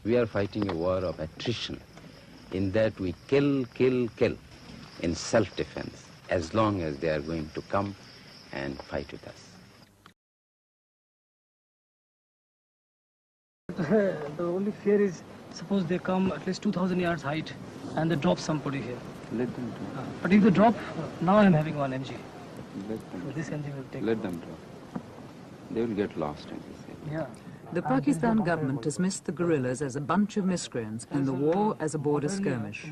We are fighting a war of attrition, in that we kill in self-defense, as long as they are going to come and fight with us. The only fear is, suppose they come at least 2,000 yards height and they drop somebody here. Let them drop. But if they drop, now I'm having 1 mg. Let them So this MG will take. Let them drop. They will get lost in this area. Yeah. The Pakistan government dismissed the guerrillas as a bunch of miscreants and the war as a border skirmish.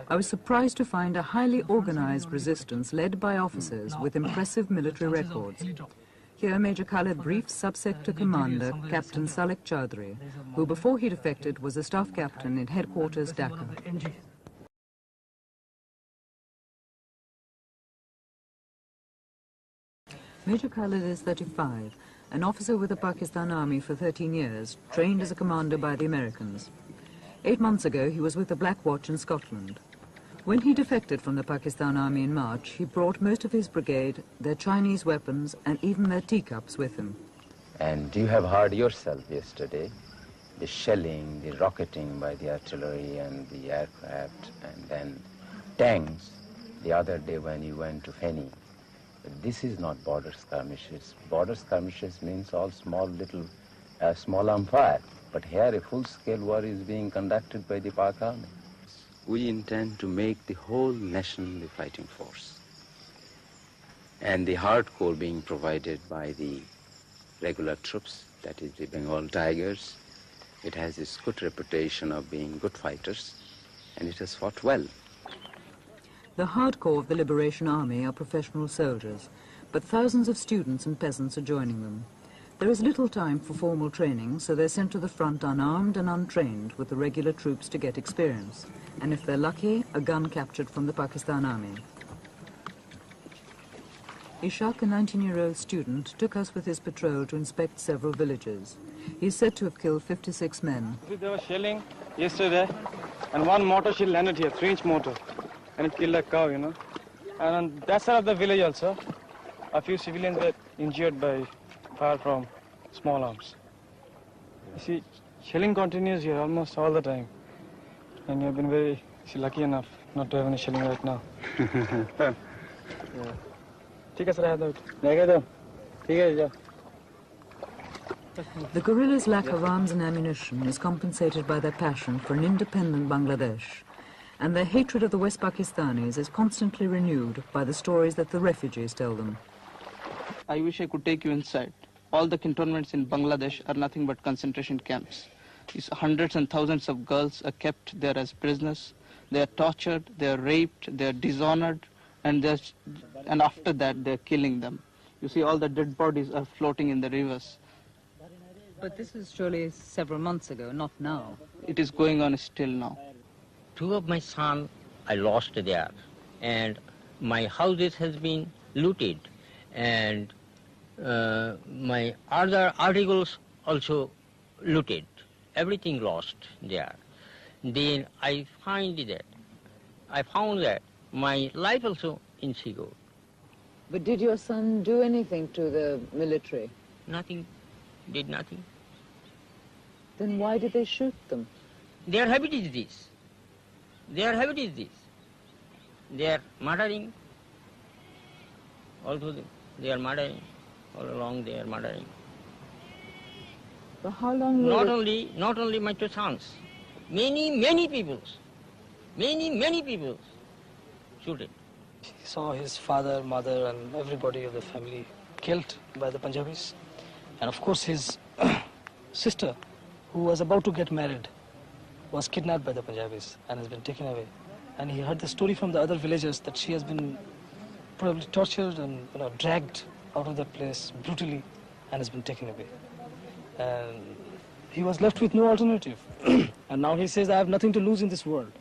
I was surprised to find a highly organized resistance led by officers with impressive military records. Here Major Khalid briefs Sub-Sector Commander Captain Salik Chaudhry, who before he defected was a staff captain in headquarters Dhaka. Major Khalid is 35, an officer with the Pakistan Army for 13 years, trained as a commander by the Americans. 8 months ago, he was with the Black Watch in Scotland. When he defected from the Pakistan Army in March, he brought most of his brigade, their Chinese weapons, and even their teacups with him. And you have heard yourself yesterday the shelling, the rocketing by the artillery and the aircraft, and then tanks the other day when you went to Feni. But this is not border skirmishes. Border skirmishes means all small arm fire. But here a full-scale war is being conducted by the Pak Army. We intend to make the whole nation the fighting force. And the hardcore being provided by the regular troops, that is the Bengal Tigers. It has its good reputation of being good fighters, and it has fought well. The hardcore of the Liberation Army are professional soldiers, but thousands of students and peasants are joining them. There is little time for formal training, so they're sent to the front unarmed and untrained with the regular troops to get experience. And if they're lucky, a gun captured from the Pakistan Army. Ishaq, a 19-year-old student, took us with his patrol to inspect several villages. He's said to have killed 56 men. There was shelling yesterday, and one mortar shell landed here, 3-inch mortar, and it killed a cow, you know. And on that side of the village also, a few civilians were injured by fire from small arms. You see, shelling continues here almost all the time. And you've been very lucky enough not to have any shelling right now. Yeah. The guerrillas' lack of arms and ammunition is compensated by their passion for an independent Bangladesh, and their hatred of the West Pakistanis is constantly renewed by the stories that the refugees tell them. I wish I could take you inside. All the cantonments in Bangladesh are nothing but concentration camps. These hundreds and thousands of girls are kept there as prisoners. They are tortured, they are raped, they are dishonored, and after that they are killing them. You see, all the dead bodies are floating in the rivers. But this is surely several months ago, not now. It is going on still now. 2 of my sons I lost there, and my houses has been looted, and my other articles also looted. Everything lost there. Then I found that my life also insecure. But did your son do anything to the military? Nothing, did nothing. Then why did they shoot them? Their habit is this. Their habit is this. They are murdering. Also they are murdering. All along they are murdering. For how long? Not only my 2 sons. Many people shooted. He saw his father, mother, and everybody of the family killed by the Punjabis. And of course his sister, who was about to get married, was kidnapped by the Punjabis and has been taken away. And he heard the story from the other villagers that she has been probably tortured and dragged out of that place brutally and has been taken away. And he was left with no alternative. And now he says, I have nothing to lose in this world.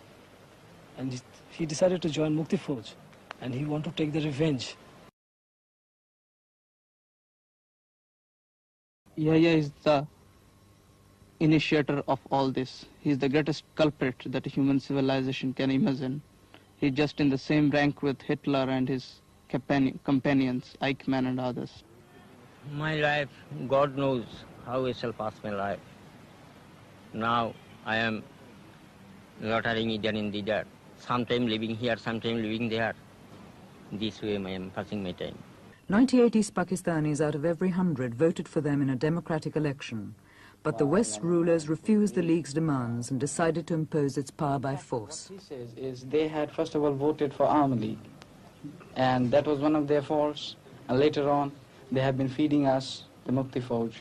And he decided to join Mukti Fauj, and he wanted to take the revenge. Yahya is the initiator of all this. He is the greatest culprit that human civilization can imagine. He's just in the same rank with Hitler and his companions, Eichmann and others. My life, God knows how I shall pass my life. Now I am loitering either in the there. Sometime living here, sometime living there. This way I am passing my time. 98 East Pakistanis out of every 100 voted for them in a democratic election. But the West rulers refused the League's demands and decided to impose its power by force. What he says is they had first of all voted for Army League, and that was one of their faults. And later on, they have been feeding us the Mukti Fauj,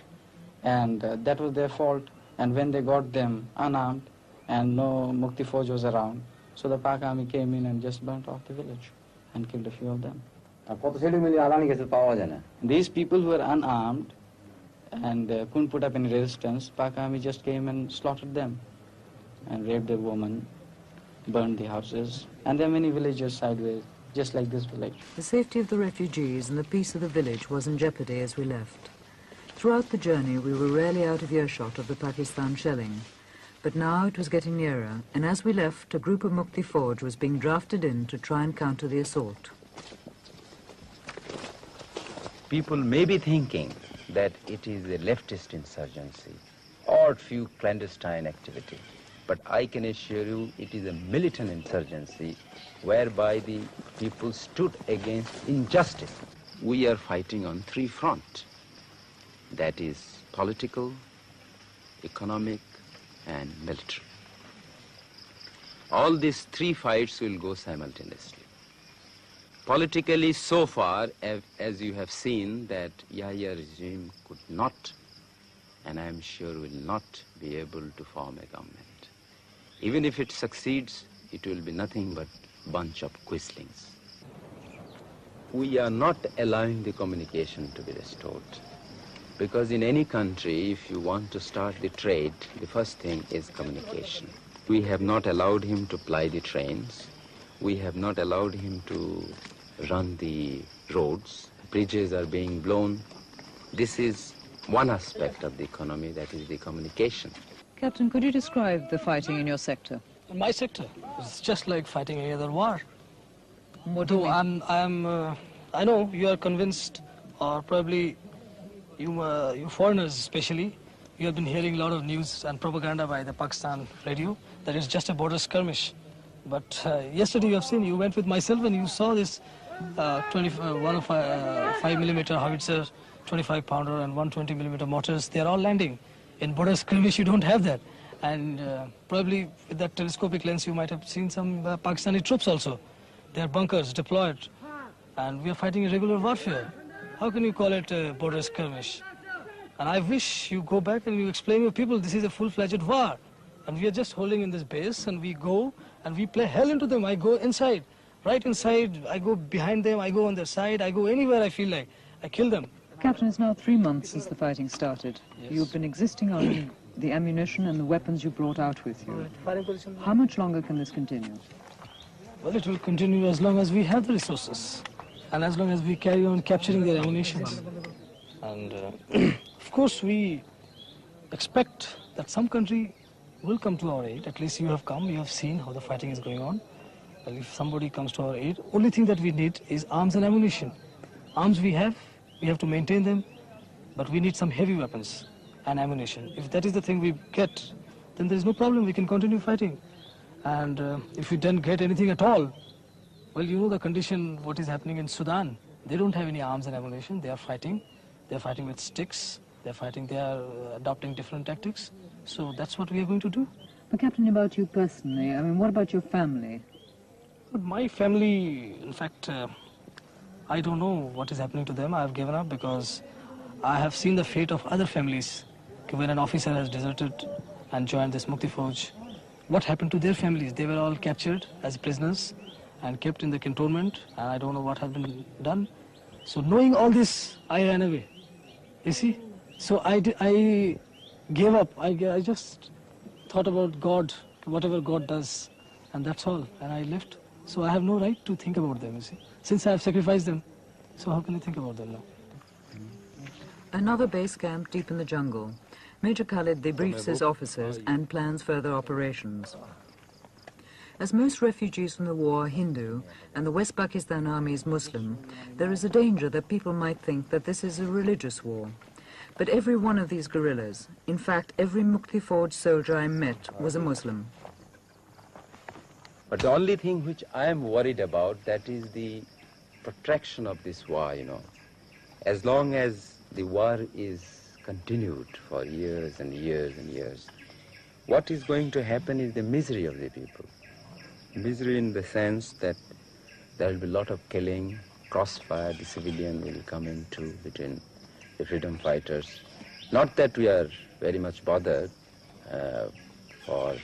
and that was their fault. And when they got them unarmed and no Mukti Fauj was around, so the Pak army came in and just burnt off the village and killed a few of them. These people who were unarmed and couldn't put up any resistance, Pak army just came and slaughtered them and raped the women, burned the houses, and there are many villages sideways, just like this village. The safety of the refugees and the peace of the village was in jeopardy as we left. Throughout the journey, we were rarely out of earshot of the Pakistan shelling. But now it was getting nearer, and as we left, a group of Mukti Fauj was being drafted in to try and counter the assault. People may be thinking that it is a leftist insurgency or few clandestine activity, but I can assure you it is a militant insurgency whereby the people stood against injustice. We are fighting on three fronts, that is political, economic, and military. All these three fights will go simultaneously. Politically, so far, as you have seen, that Yahya regime could not, and I am sure will not, be able to form a government. Even if it succeeds, it will be nothing but bunch of quislings. We are not allowing the communication to be restored. Because in any country, if you want to start the trade, the first thing is communication. We have not allowed him to ply the trains. We have not allowed him to run the roads. Bridges are being blown. This is one aspect of the economy, that is the communication. Captain, could you describe the fighting in your sector? In my sector, it's just like fighting any other war. What do you mean? I know you are convinced, or probably you foreigners especially, you have been hearing a lot of news and propaganda by the Pakistan radio that it's just a border skirmish. But yesterday you have seen, you went with myself and you saw this 5mm howitzer, 25-pounder and 120mm mortars. They are all landing. In border skirmish you don't have that. And probably with that telescopic lens you might have seen some Pakistani troops also. Their bunkers deployed. And we are fighting a regular warfare. How can you call it a border skirmish? And I wish you go back and you explain to people this is a full-fledged war. And we are just holding in this base and we go and we play hell into them. I go inside, right inside. I go behind them, I go on their side, I go anywhere I feel like. I kill them. Captain, it's now 3 months since the fighting started. Yes. You've been existing on the ammunition and the weapons you brought out with you. How much longer can this continue? Well, it will continue as long as we have the resources and as long as we carry on capturing their ammunition. And of course, we expect that some country will come to our aid. At least you have come, you have seen how the fighting is going on. Well, if somebody comes to our aid, only thing that we need is arms and ammunition. Arms we have to maintain them, but we need some heavy weapons and ammunition. If that is the thing we get, then there is no problem, we can continue fighting. And if we don't get anything at all, well, you know the condition, what is happening in Sudan. They don't have any arms and ammunition, they are fighting. They're fighting with sticks, they are adopting different tactics. So that's what we are going to do. But Captain, about you personally, I mean, what about your family? But my family, in fact, I don't know what is happening to them. I have given up because I have seen the fate of other families. When an officer has deserted and joined this Mukti Fauj, what happened to their families? They were all captured as prisoners and kept in the cantonment, and I don't know what has been done. So knowing all this, I ran away. You see? So I gave up. I just thought about God, whatever God does, and that's all. And I left. So I have no right to think about them, you see. Since I have sacrificed them, so how can I think about them now? Another base camp deep in the jungle. Major Khalid debriefs his officers and plans further operations. As most refugees from the war are Hindu and the West Pakistan Army is Muslim, there is a danger that people might think that this is a religious war. But every one of these guerrillas, in fact every Mukti Fauj soldier I met, was a Muslim. But the only thing which I am worried about, that is the protraction of this war, you know. As long as the war is continued for years and years and years, what is going to happen is the misery of the people. Misery in the sense that there will be a lot of killing, crossfire, the civilian will come into between the freedom fighters. Not that we are very much bothered for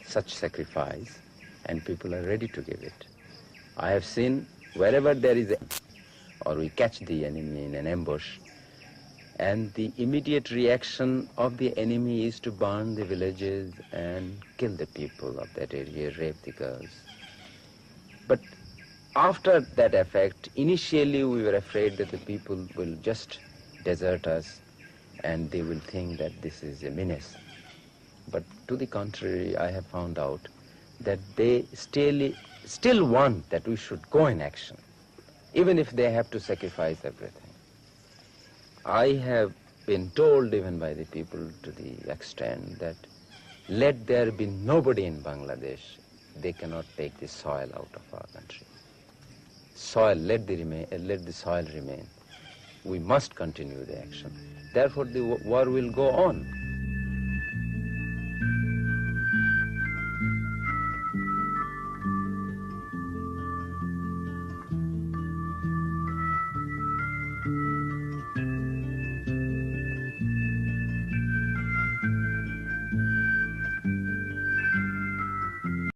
such sacrifice, and people are ready to give it. I have seen wherever there is or we catch the enemy in an ambush, and the immediate reaction of the enemy is to burn the villages and kill the people of that area, rape the girls. But after that effect, initially we were afraid that the people will just desert us and they will think that this is a menace. But to the contrary, I have found out that they still want that we should go in action, even if they have to sacrifice everything. I have been told even by the people to the extent that let there be nobody in Bangladesh, they cannot take the soil out of our country. Soil, let the soil remain. We must continue the action. Therefore the war will go on.